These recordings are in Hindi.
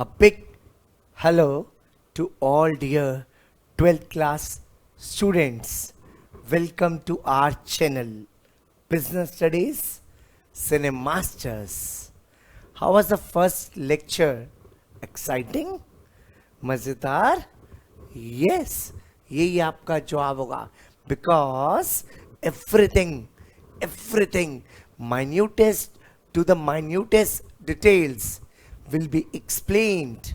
A big hello to all dear 12th class students. Welcome to our channel, Business Studies Cinemasters. How was the first lecture? Exciting? मज़ेदार? Yes, यही आपका जवाब होगा. Because everything, minutest to the minutest details will be explained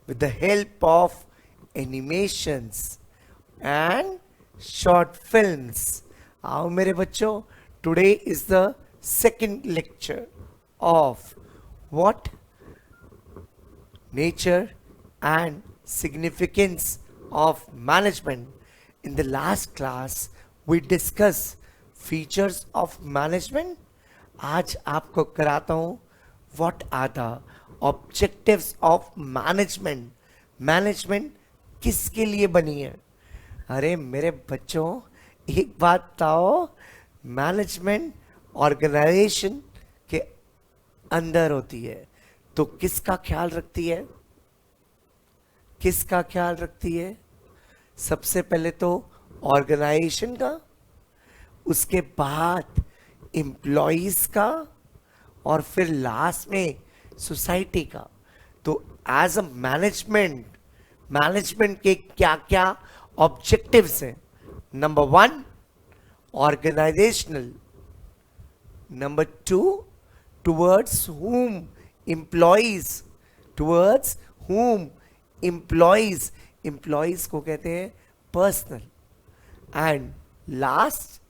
with the help of animations and short films. आओ मेरे बच्चों, today is the second lecture of what? Nature and significance of management. In the last class, we discussed features of management. आज आपको कराता हूँ what are the objectives of management. Management किसके लिए बनी है? अरे मेरे बच्चों, एक बात बताओ, मैनेजमेंट ऑर्गेनाइजेशन के अंदर होती है तो किसका ख्याल रखती है? किसका ख्याल रखती है? सबसे पहले तो ऑर्गेनाइजेशन का, उसके बाद एम्प्लॉयज का और फिर लास्ट में सोसाइटी का. तो एज अ मैनेजमेंट के क्या क्या ऑब्जेक्टिव्स हैं? Number 1 organizational, number 2 towards whom employees, towards whom employees, employees को कहते हैं personal, and last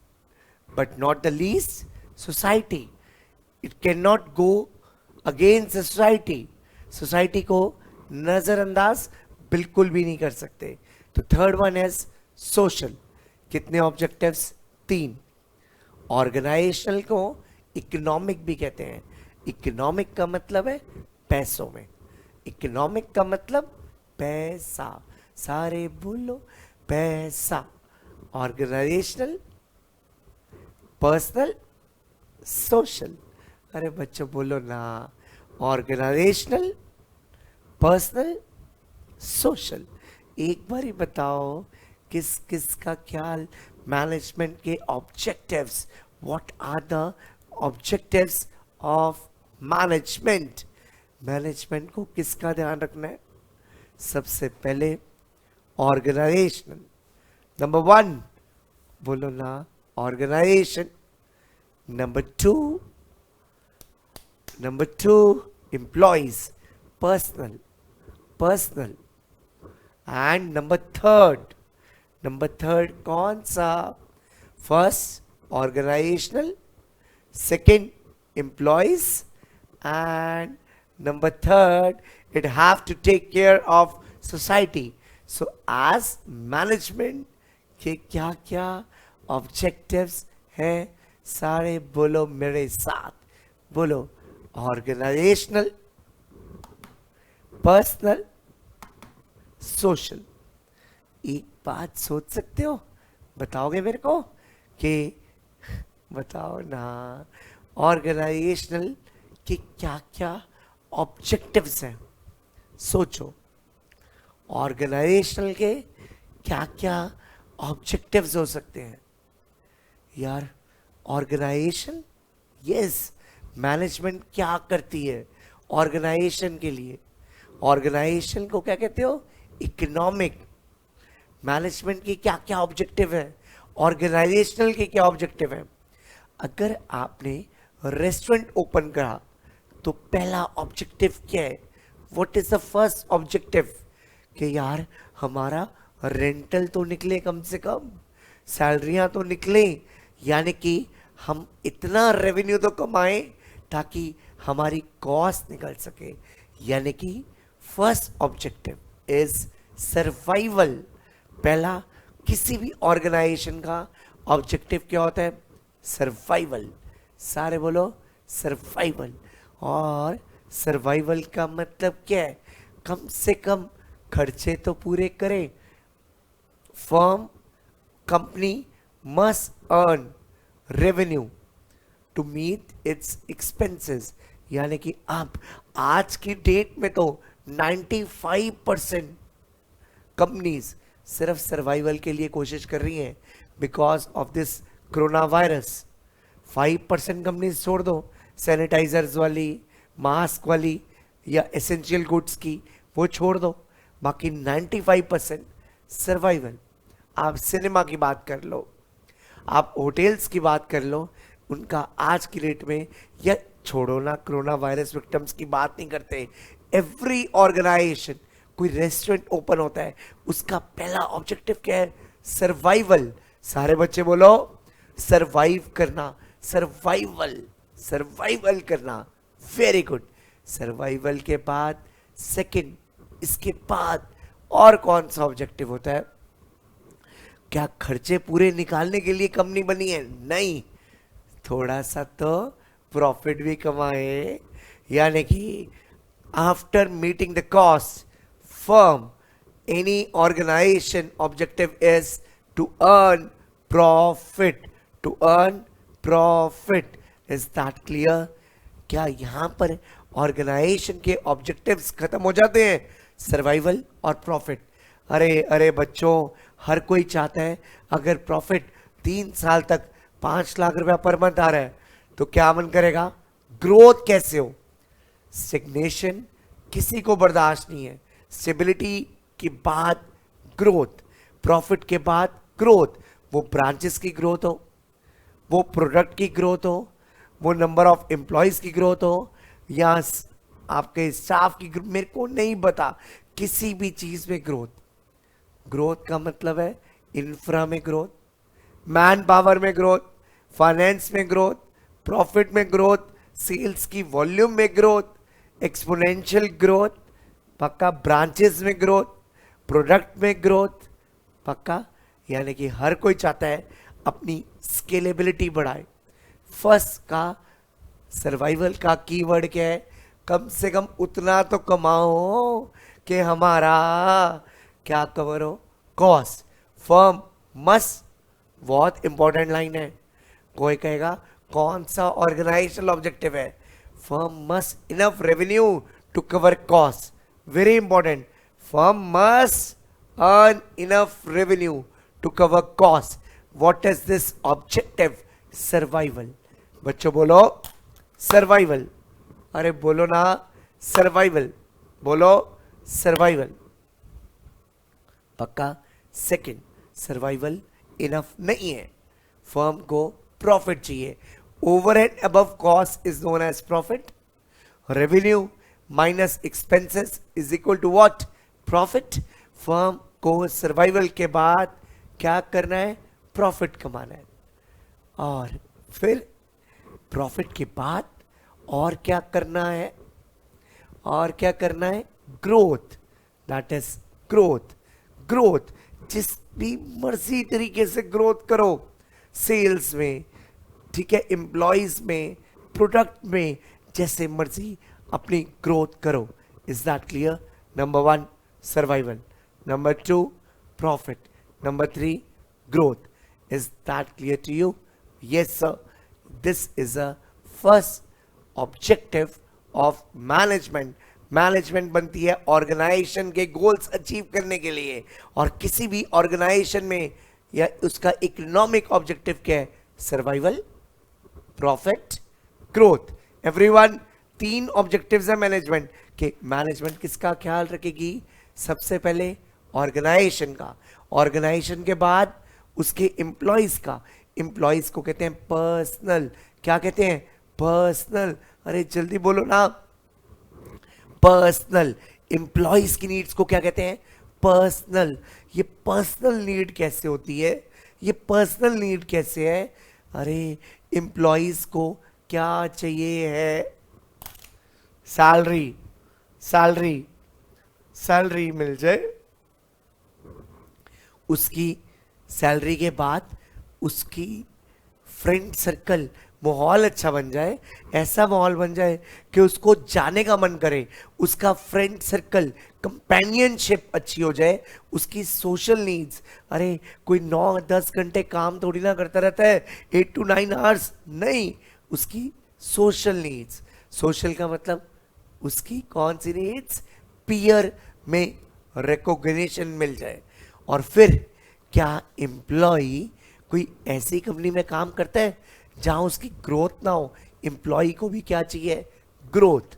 but not the least society. It cannot go against the society. Society को नजरअंदाज बिल्कुल भी नहीं कर सकते. तो थर्ड वन इज सोशल. कितने ऑब्जेक्टिव्स? 3. ऑर्गेनाइजेशनल को इकोनॉमिक भी कहते हैं. इकोनॉमिक का मतलब है पैसों में. इकोनॉमिक का मतलब पैसा. सारे बोलो पैसा. Organizational, personal, social. अरे बच्चों बोलो ना, ऑर्गेनाइजेशनल, पर्सनल, सोशल. एक बार ही बताओ किस किस का ख्याल मैनेजमेंट के objectives. What are the objectives of management? Management को किसका ध्यान रखना है? सबसे पहले ऑर्गेनाइजेशनल. नंबर 1 बोलो ना, organization. Number 2 employees, personal. And number third कौन सा? First organizational, second employees, and number third it have to take care of society. So as management के क्या क्या ऑब्जेक्टिव्स हैं? सारे बोलो मेरे साथ. बोलो ऑर्गेनाइजेशनल, पर्सनल, सोशल. एक बात सोच सकते हो? बताओगे मेरे को कि बताओ ना, ऑर्गेनाइजेशनल के क्या क्या ऑब्जेक्टिव्स हैं? सोचो, ऑर्गेनाइजेशनल के क्या क्या ऑब्जेक्टिव्स हो सकते हैं? यार ऑर्गेनाइजेशन, यस, मैनेजमेंट क्या करती है ऑर्गेनाइजेशन के लिए? ऑर्गेनाइजेशन को क्या कहते हो? इकोनॉमिक. मैनेजमेंट के क्या क्या ऑब्जेक्टिव है? ऑर्गेनाइजेशनल के क्या ऑब्जेक्टिव है? अगर आपने रेस्टोरेंट ओपन करा तो पहला ऑब्जेक्टिव क्या है? What is the first objective? कि यार हमारा रेंटल तो निकले, कम से कम सैलरियां तो निकले, यानी कि हम इतना रेवेन्यू तो कमाएं ताकि हमारी कॉस्ट निकल सके. यानी कि फर्स्ट ऑब्जेक्टिव इज सर्वाइवल. पहला किसी भी ऑर्गेनाइजेशन का ऑब्जेक्टिव क्या होता है? सर्वाइवल. सारे बोलो सर्वाइवल. और सर्वाइवल का मतलब क्या है? कम से कम खर्चे तो पूरे करें. Firm, company must earn revenue to meet its expenses. यानी कि अब आज की डेट में तो 95% कंपनीज सिर्फ सर्वाइवल के लिए कोशिश कर रही हैं because of this corona virus. 5% companies छोड़ दो, सैनिटाइजर्स वाली, मास्क वाली या एसेंशियल गुड्स की, वो छोड़ दो, बाकी 95% सर्वाइवल। आप सिनेमा की बात कर लो, आप होटल्स की बात कर लो, उनका आज की डेट में, या छोड़ो ना कोरोना वायरस विक्टिम्स की बात नहीं करते, एवरी ऑर्गेनाइजेशन, कोई रेस्टोरेंट ओपन होता है उसका पहला ऑब्जेक्टिव क्या है? सर्वाइवल। सारे बच्चे बोलो, सर्वाइव करना, सर्वाइवल, सर्वाइवल करना। Very good. सर्वाइवल के बाद सेकंड, इसके बाद और कौन सा ऑब्जेक्टिव होता है? क्या खर्चे पूरे निकालने के लिए कंपनी बनी है? नहीं, थोड़ा सा तो प्रॉफिट भी कमाए, यानी कि after meeting the cost firm, any organization objective is to earn profit, to earn profit. Is that clear? क्या यहां पर ऑर्गेनाइजेशन के ऑब्जेक्टिव्स खत्म हो जाते हैं? सर्वाइवल और प्रॉफिट। अरे अरे बच्चों, हर कोई चाहता है अगर प्रॉफिट 3 साल तक 5 लाख रुपया पर मंथ आ रहा है तो क्या मन करेगा? ग्रोथ कैसे हो? स्टेग्नेशन किसी को बर्दाश्त नहीं है। स्टेबिलिटी के बाद ग्रोथ, प्रॉफिट के बाद ग्रोथ, वो ब्रांचेस की ग्रोथ हो, वो प्रोडक्ट की ग्रोथ हो, वो नंबर ऑफ एम्प्लॉयज की ग्रोथ हो, या आपके स्टाफ की ग्रोथ, मेरे को नहीं पता, किसी भी चीज में ग्रोथ। ग्रोथ का मतलब है इंफ्रा में ग्रोथ, मैन पावर में ग्रोथ, फाइनेंस में ग्रोथ, प्रॉफिट में ग्रोथ, सेल्स की वॉल्यूम में ग्रोथ, एक्सपोनेंशियल ग्रोथ, पक्का, ब्रांचेस में ग्रोथ, प्रोडक्ट में ग्रोथ, पक्का। यानी कि हर कोई चाहता है अपनी स्केलेबिलिटी बढ़ाए। फर्स्ट का सर्वाइवल का कीवर्ड क्या है? कम से कम उतना तो कमाओ कि हमारा क्या कवर हो? कॉस्ट। फर्म मस्ट, बहुत इंपॉर्टेंट लाइन है। कोई कहेगा कौन सा ऑर्गेनाइजेशनल ऑब्जेक्टिव है? Firm must enough revenue to cover cost. Very important. Firm must earn enough revenue to cover costs. What is this objective? Survival. बच्चों बोलो survival. अरे बोलो ना survival. बोलो survival. पक्का। सेकंड, सर्वाइवल इनफ नहीं है, फर्म को प्रॉफिट चाहिए। Over and above cost is known as profit. Revenue minus expenses is equal to what? Profit. Firm को सर्वाइवल के बाद क्या करना है? प्रॉफिट कमाना है। और फिर प्रॉफिट के बाद और क्या करना है? और क्या करना है? Growth. That is growth. Growth जिस भी मर्जी तरीके से ग्रोथ करो, सेल्स में, ठीक है, एम्प्लॉयज में, प्रोडक्ट में, जैसे मर्जी अपनी ग्रोथ करो। Is that clear? Number 1 survival, number 2 profit, number 3 growth. Is that clear to you? Yes sir. This is a first objective of management. Management बनती है ऑर्गेनाइजेशन के गोल्स अचीव करने के लिए, और किसी भी ऑर्गेनाइजेशन में या उसका इकोनॉमिक ऑब्जेक्टिव क्या है? Survival, profit, growth. Everyone, 3 objectives है मैनेजमेंट के। मैनेजमेंट किसका ख्याल रखेगी? सबसे पहले ऑर्गेनाइजेशन का, ऑर्गेनाइजेशन के बाद उसके एम्प्लॉयज का। एम्प्लॉयज को कहते हैं पर्सनल। क्या कहते हैं? पर्सनल। अरे जल्दी बोलो ना, पर्सनल। एम्प्लॉयज की नीड्स को क्या कहते हैं? पर्सनल। ये पर्सनल नीड कैसे होती है? ये पर्सनल नीड कैसे है? अरे एम्प्लॉयज को क्या चाहिए है? सैलरी, सैलरी, सैलरी मिल जाए। उसकी सैलरी के बाद उसकी फ्रेंड सर्कल, माहौल अच्छा बन जाए, ऐसा माहौल बन जाए कि उसको जाने का मन करे, उसका फ्रेंड सर्कल, कंपेनियनशिप अच्छी हो जाए, उसकी सोशल नीड्स। अरे कोई 9-10 घंटे काम थोड़ी ना करता रहता है, 8 to 9 आवर्स, नहीं, उसकी सोशल नीड्स। सोशल का मतलब उसकी कौन सी नीड्स? पीयर में रिकॉग्निशन मिल जाए। और फिर क्या एम्प्लॉय कोई ऐसी कंपनी में काम करता है जहां उसकी ग्रोथ ना हो? एम्प्लॉय को भी क्या चाहिए? ग्रोथ।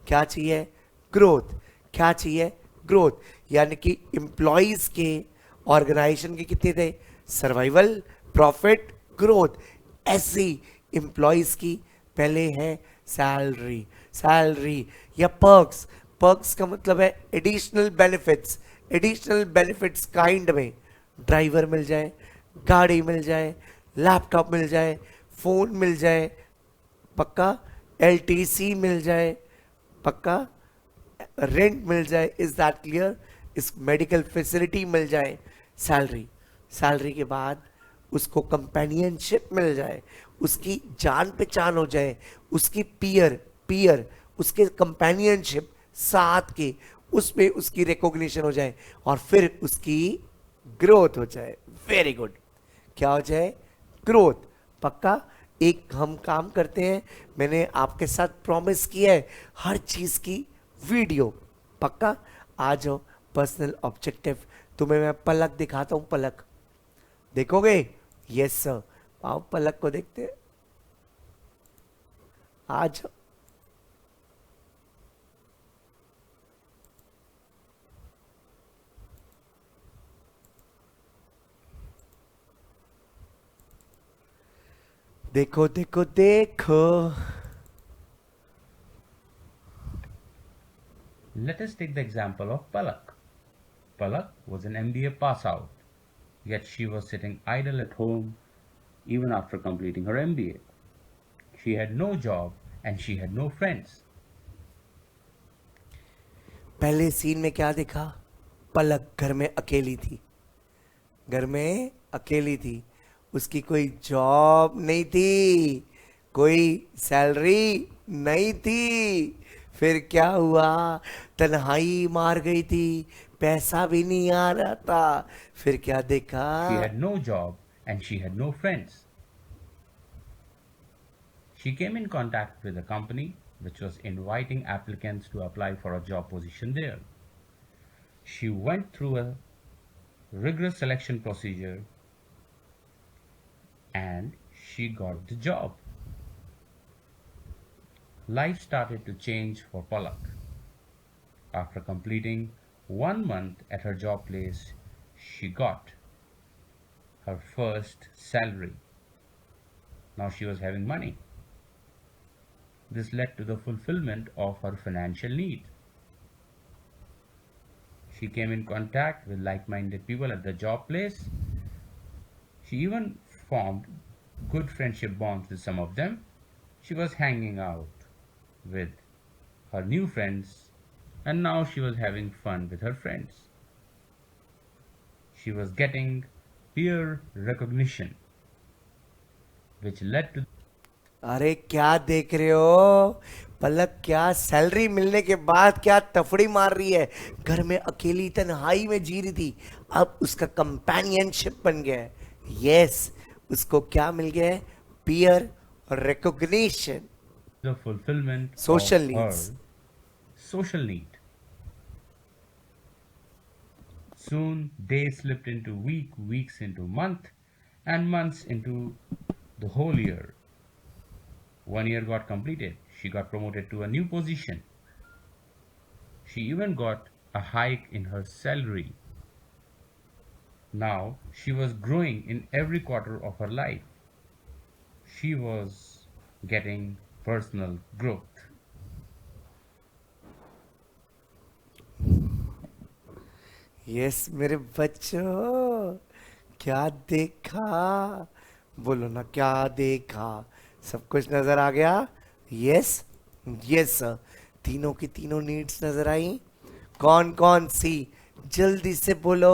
क्या चाहिए? ग्रोथ। क्या चाहिए? ग्रोथ। यानी कि एम्प्लॉयज के ऑर्गेनाइजेशन के कितने थे? Survival, profit, growth. ऐसी एम्प्लॉयज की पहले है सैलरी। सैलरी या पर्क्स। पर्क्स का मतलब है additional benefits. Additional benefits kind में ड्राइवर मिल जाए, गाड़ी मिल जाए, लैपटॉप मिल जाए, फोन मिल जाए, पक्का एलटीसी मिल जाए, पक्का रेंट मिल जाए। Is that clear? इस मेडिकल फैसिलिटी मिल जाए। सैलरी। सैलरी के बाद उसको कंपेनियनशिप मिल जाए, उसकी जान पहचान हो जाए, उसकी पीयर पीयर उसके कंपेनियनशिप साथ के उसमें उसकी रिकॉग्निशन हो जाए, और फिर उसकी ग्रोथ हो जाए। Very good. क्या हो जाए? ग्रोथ। पक्का? एक हम काम करते हैं, मैंने आपके साथ प्रॉमिस किया है हर चीज की वीडियो। पक्का? आ जाओ। पर्सनल ऑब्जेक्टिव तुम्हें मैं पलक दिखाता हूं। पलक देखोगे? Yes sir. आओ पलक को देखते हैं। आ जाओ। देखो देखो देखो। Let us take the example of Palak. Palak was an MBA pass out, yet she was sitting idle at home even after completing her MBA. She had no job and she had no friends. पहले सीन में क्या देखा? पलक घर में अकेली थी। घर में अकेली थी। उसकी कोई जॉब नहीं थी, कोई सैलरी नहीं थी। फिर क्या हुआ? तन्हाई मार गई थी, पैसा भी नहीं आ रहा था। फिर क्या देखा? She had no job and she had no friends. She came in contact with a company which was inviting applicants to apply for a job position there. She went through a rigorous selection procedure and she got the job. Life started to change for Palak. After completing 1 month at her job place, she got her first salary. Now she was having money. This led to the fulfillment of her financial need. She came in contact with like-minded people at the job place. She even formed good friendship bonds with some of them. She was hanging out with her new friends, and now she was having fun with her friends. She was getting peer recognition, which led to अरे क्या देख रहे हो? पलक क्या सैलरी मिलने के बाद क्या तफड़ी मार रही है? घर में अकेली तन्हाई में जी रही थी, अब उसका कंपेनियनशिप बन गया है। यस, उसको क्या मिल गया है? Peer recognition, the fulfillment of social her needs. social need. Soon days slipped into weeks into month, and months into the whole year. 1 year got completed. She got promoted to a new position. She even got a hike in her salary. Now she was growing in every quarter of her life. She was getting personal growth. Yes मेरे बच्चों, क्या देखा? बोलो ना, क्या देखा? सब कुछ नजर आ गया? Yes, yes sir. तीनों की तीनों नीड्स नजर आई। कौन कौन सी? जल्दी से बोलो।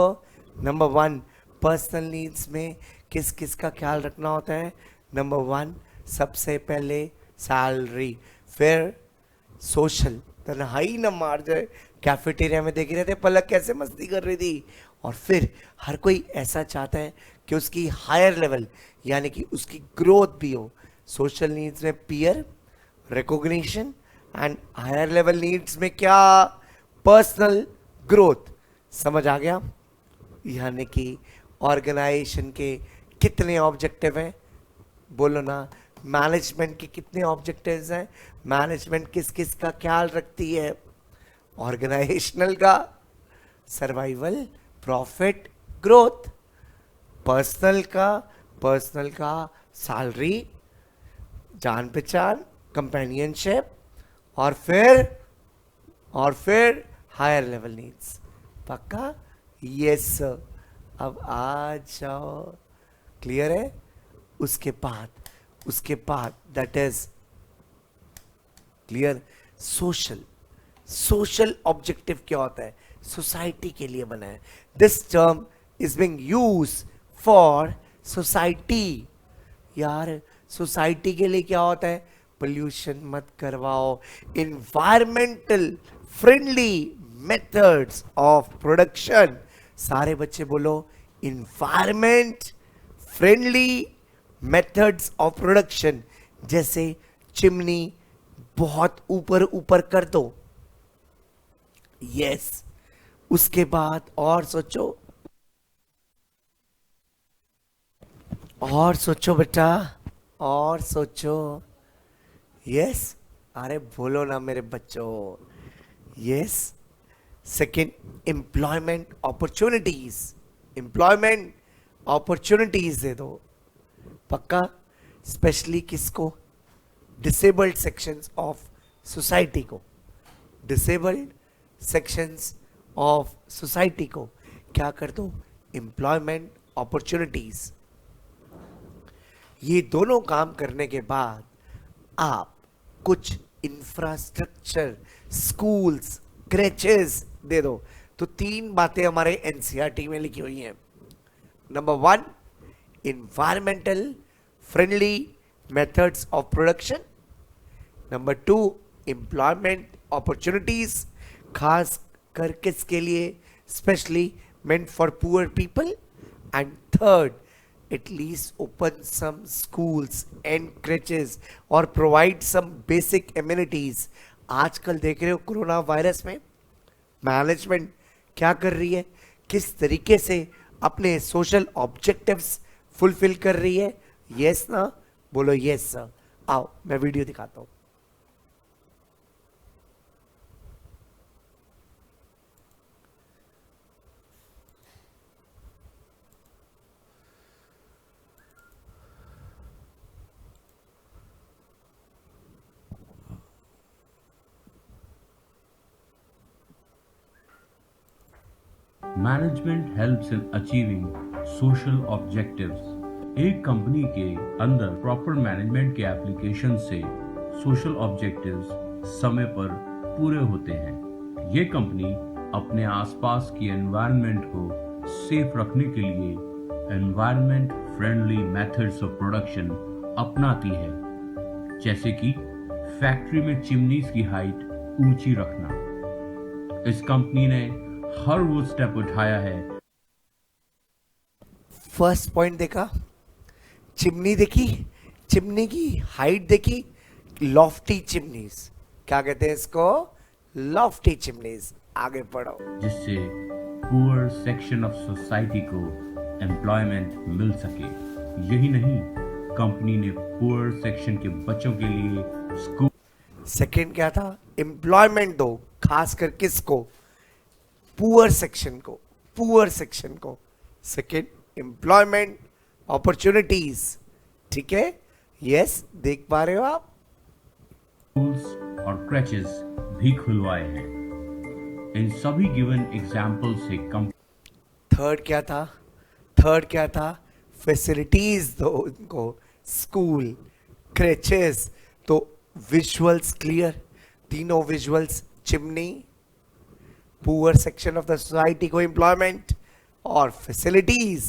नंबर वन, पर्सनल नीड्स में किस किस का ख्याल रखना होता है? नंबर वन, सबसे पहले सैलरी, फिर सोशल, तन्हाई न मार जाए। कैफेटेरिया में देख रहे थे पलक कैसे मस्ती कर रही थी। और फिर हर कोई ऐसा चाहता है कि उसकी हायर लेवल यानी कि उसकी ग्रोथ भी हो। सोशल नीड्स में peer recognition, and higher level needs में क्या? Personal growth. समझ आ गया? यानी कि ऑर्गेनाइजेशन के कितने ऑब्जेक्टिव हैं? बोलो ना। मैनेजमेंट के कितने ऑब्जेक्टिव्स हैं? मैनेजमेंट किस किस का ख्याल रखती है? ऑर्गेनाइजेशनल का सर्वाइवल, प्रॉफिट, ग्रोथ। पर्सनल का सैलरी, जान पहचान, कंपेनियनशिप, और फिर हायर लेवल नीड्स। पक्का? Yes sir. अब आ जाओ। क्लियर है? उसके बाद that is clear. Social social objective क्या होता है? सोसाइटी के लिए बना है। This term is being use for society. यार सोसाइटी के लिए क्या होता है? पोल्यूशन मत करवाओ, environmental friendly methods of production. सारे बच्चे बोलो, environment friendly methods of production. जैसे चिमनी बहुत ऊपर ऊपर कर दो। यस। उसके बाद और सोचो बेटा, और सोचो। यस। अरे बोलो ना मेरे बच्चों। यस। सेकंड, एम्प्लॉयमेंट अपॉर्चुनिटीज दे दो। पक्का? स्पेशली किसको? डिसेबल्ड सेक्शंस ऑफ सोसाइटी को। डिसेबल्ड सेक्शंस ऑफ सोसाइटी को क्या कर दो? Employment opportunities. ये दोनों काम करने के बाद आप कुछ इंफ्रास्ट्रक्चर, स्कूल्स, क्रेचेस दे दो। तो 3 बातें हमारे एनसीईआरटी में लिखी हुई हैं। Number 1, environmental friendly methods of production. Number 2, employment opportunities, खास कर किसके लिए? Specially meant for poor people. And third, at least open some schools and crèches or provide some basic amenities. आजकल देख रहे हो कोरोना वायरस में मैनेजमेंट क्या कर रही है? किस तरीके से अपने सोशल ऑब्जेक्टिव्स फुलफिल कर रही है? यस ना? बोलो यस सर। आओ मैं वीडियो दिखाता हूं। Management helps in achieving social objectives. एक कंपनी के अंदर प्रॉपर मैनेजमेंट के एप्लीकेशन से सोशल ऑब्जेक्टिव्स समय पर पूरे होते हैं। ये कंपनी अपने आसपास की एनवायरनमेंट को सेफ रखने के लिए environment friendly methods of production अपनाती है, जैसे कि फैक्ट्री में चिमनीज की हाइट ऊंची रखना। इस कंपनी ने हर वो स्टेप उठाया है। फर्स्ट पॉइंट देखा, चिमनी देखी, चिमनी की हाइट देखी, लॉफ्टी चिमनीज। क्या कहते हैं इसको? Lofty chimneys. आगे पढ़ो। जिससे पुअर सेक्शन ऑफ सोसाइटी को एम्प्लॉयमेंट मिल सके। यही नहीं, कंपनी ने पुअर सेक्शन के बच्चों के लिए स्कूल। सेकंड क्या था? एम्प्लॉयमेंट दो, खासकर किसको? पुअर सेक्शन को। Second, employment opportunities. ठीक है? यस, देख पा रहे हो आप? स्कूल्स और क्रैचेस भी खुलवाए हैं। इन सभी गिवन एग्जाम्पल से थर्ड क्या था? फैसिलिटीज दो उनको, स्कूल, क्रैचेस। तो विजुअल्स क्लियर? तीनों visuals, chimney, poor section of the society को एम्प्लॉयमेंट, और facilities.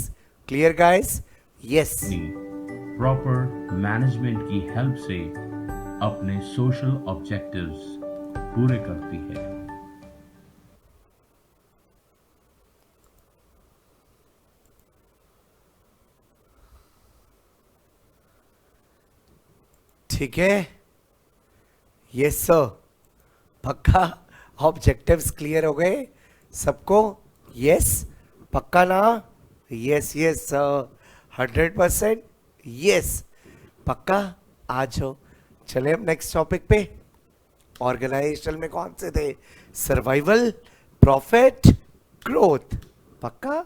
Clear guys? Yes. Proper management की हेल्प से अपने सोशल ऑब्जेक्टिव्स पूरे करती है। ठीक है? Yes sir. पक्का? ऑब्जेक्टिव्स क्लियर हो गए सबको? यस, पक्का ना? Yes yes sir, 100%। यस, पक्का। आ जाओ, चले हम नेक्स्ट टॉपिक पे। ऑर्गेनाइजेशन में कौन से थे? Survival, profit, growth. पक्का?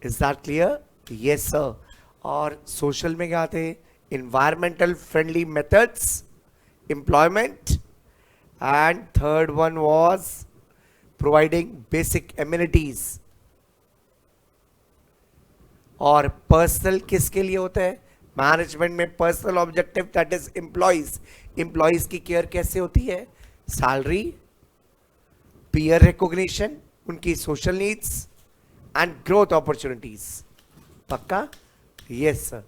Is that clear? Yes sir. और सोशल में क्या थे? Environmental friendly methods, employment, and third one was providing basic amenities. और पर्सनल किसके लिए होता है? मैनेजमेंट में personal objective, that is employees. Employees की केयर कैसे होती है? सैलरी, पीयर रिकॉग्निशन, उनकी social needs and growth opportunities. पक्का? Yes sir.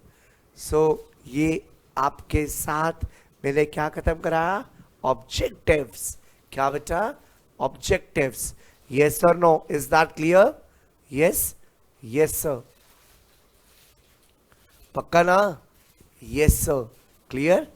सो ये आपके साथ मैंने क्या खत्म करा? ऑब्जेक्टिव्स। क्या बेटा? ऑब्जेक्टिव्स। यस और no, is that clear? Yes, yes sir, पक्का ना? Yes sir, clear.